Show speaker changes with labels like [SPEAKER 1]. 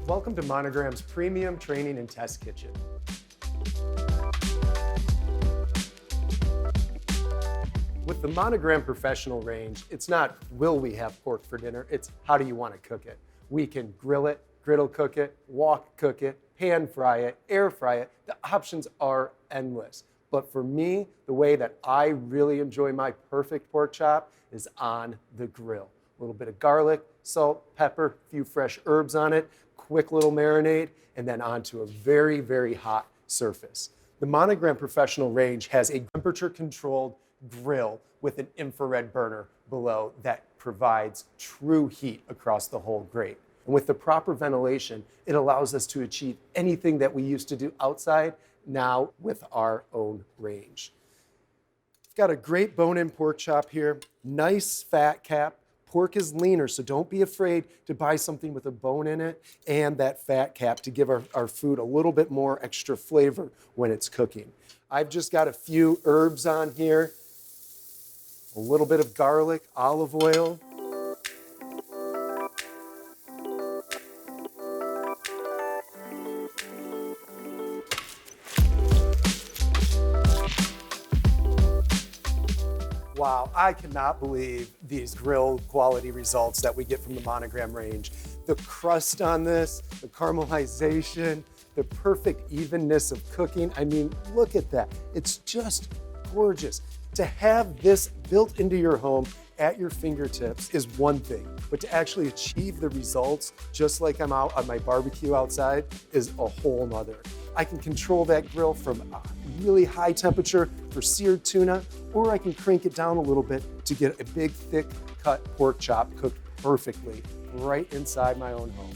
[SPEAKER 1] Welcome to Monogram's Premium Training and Test Kitchen. With the Monogram Professional Range, it's not will we have pork for dinner, it's how do you want to cook it. We can grill it, griddle cook it, wok cook it, pan fry it, air fry it. The options are endless. But for me, the way that I really enjoy my perfect pork chop is on the grill. A little bit of garlic, salt, pepper, a few fresh herbs on it, quick little marinade, and then onto a very, very hot surface. The Monogram Professional Range has a temperature-controlled grill with an infrared burner below that provides true heat across the whole grate. And with the proper ventilation, it allows us to achieve anything that we used to do outside, now with our own range. I've got a great bone-in pork chop here, nice fat cap. Pork is leaner, so don't be afraid to buy something with a bone in it and that fat cap to give our food a little bit more extra flavor when it's cooking. I've just got a few herbs on here, a little bit of garlic, olive oil. Wow, I cannot believe these grill quality results that we get from the Monogram range. The crust on this, the caramelization, the perfect evenness of cooking. I mean, look at that. It's just gorgeous. To have this built into your home at your fingertips is one thing, but to actually achieve the results, just like I'm out on my barbecue outside, is a whole nother. I can control that grill from a really high temperature for seared tuna, or I can crank it down a little bit to get a big, thick cut pork chop cooked perfectly right inside my own home.